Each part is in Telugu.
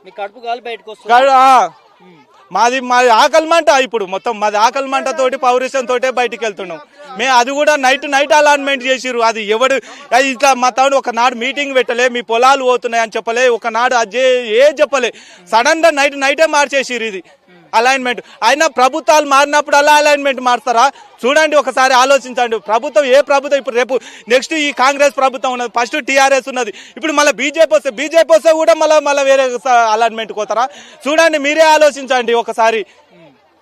మీ కడుపు గాలి బయటకు వస్తుంది. మాది ఆకలి మంట, ఇప్పుడు మొత్తం మాది ఆకలి మంట తోటి పౌరుషం తోటే బయటికి వెళ్తున్నాం మేము. అది కూడా నైట్ అలాట్మెంట్ చేసిర్రు. అది ఎవడు ఇట్లా మా తను ఒకనాడు మీటింగ్ పెట్టలే, మీ పొలాలు పోతున్నాయి అని చెప్పలే, ఒకనాడు అది ఏ చెప్పలే, సడన్ గా నైటే మార్చేసిర్రు ఇది అలైన్మెంట్. అయినా ప్రభుత్వాలు మారినప్పుడు అలా అలైన్మెంట్ మారుతారా? చూడండి ఒకసారి ఆలోచించండి. ప్రభుత్వం ఏ ప్రభుత్వం ఇప్పుడు రేపు నెక్స్ట్ ఈ కాంగ్రెస్ ప్రభుత్వం ఉన్నది, ఫస్ట్ టీఆర్ఎస్ ఉన్నది, ఇప్పుడు మళ్ళీ బీజేపీ వస్తే కూడా మళ్ళీ వేరే అలైన్మెంట్ పోతారా? చూడండి, మీరే ఆలోచించండి ఒకసారి.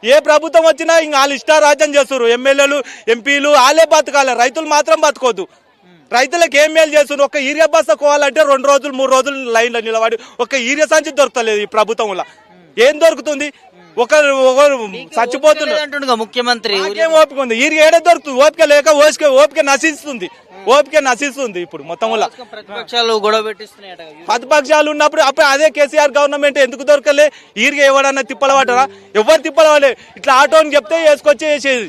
ఏ ప్రభుత్వం వచ్చినా ఇంకా వాళ్ళు ఇష్టారాజ్యం చేస్తారు. ఎమ్మెల్యేలు ఎంపీలు వాళ్ళే బతకాలి, రైతులు మాత్రం బతకొద్దు. రైతులకు ఏం మేలు చేస్తున్నారు? ఒక ఈరియా బస్తా కోవాలంటే 2 రోజులు 3 రోజులు లైన్లో నిలబడి ఒక ఈరియా సంచి దొరకలేదు ఈ ప్రభుత్వంలో. ఏం దొరుకుతుంది? ఒకరు చచ్చిపోతున్నారు. ముఖ్యమంత్రి ఏం ఓపిక ఉంది? ఈరియా ఏడే దొరుకుతుంది? ఓపిక లేక ఓపిక నశిస్తుంది ఇప్పుడు మొత్తం. ప్రతిపక్షాలు గొడవ పెట్టిస్తున్నాయి. ప్రతిపక్షాలు ఉన్నప్పుడు అప్పుడు అదే కేసీఆర్ గవర్నమెంట్ ఎందుకు దొరకలే? ఈరియా ఎవడన్నా తిప్పలవాడరా? ఎవరు తిప్పలవాడే? ఇట్లా ఆటోని చెప్తే వేసుకొచ్చి వేసేది.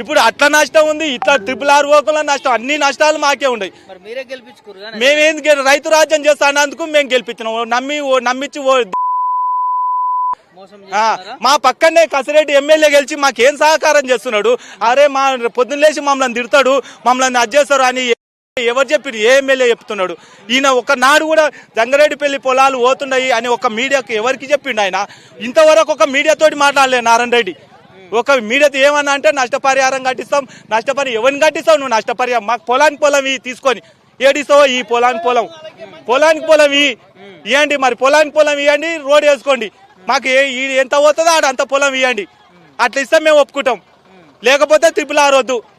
ఇప్పుడు అట్లా నష్టం ఉంది, ఇట్లా RRR ఓకుల నష్టం, అన్ని నష్టాలు మాకే ఉన్నాయి. మేమేం రైతు రాజ్యం చేస్తానందుకు మేము గెలిపించినాం. నమ్మించి మా పక్కనే కసిరెడ్డి ఎమ్మెల్యే గెలిచి మాకేం సహకారం చేస్తున్నాడు? అరే మా పొద్దున్న లేచి మమ్మల్ని తిడతాడు, మమ్మల్ని అది చేస్తారు అని ఎవరు చెప్పి ఏ ఎమ్మెల్యే చెప్తున్నాడు? ఈయన ఒకనాడు కూడా జంగారెడ్డిపల్లి పొలాలు పోతున్నాయి అని ఒక మీడియాకి ఎవరికి చెప్పిండు ఆయన? ఇంతవరకు ఒక మీడియాతోటి మాట్లాడలే నారాయణ రెడ్డి. ఒక మీడియాతో ఏమన్నా అంటే నష్టపరిహారం కట్టిస్తాం, ఎవరిని కట్టిస్తావు నువ్వు నష్టపరిహారం? మాకు పొలం తీసుకొని ఏడిస్తావో ఈ పొలానికి పొలం ఇవ్వండి, మరి పొలం ఇవ్వండి, రోడ్ వేసుకోండి, మాకు ఎంత పోతుందో ఆడ అంత పొలం ఇవ్వండి, అట్లా ఇస్తాం మేము ఒప్పుకుంటాం. లేకపోతే RRR వద్దు.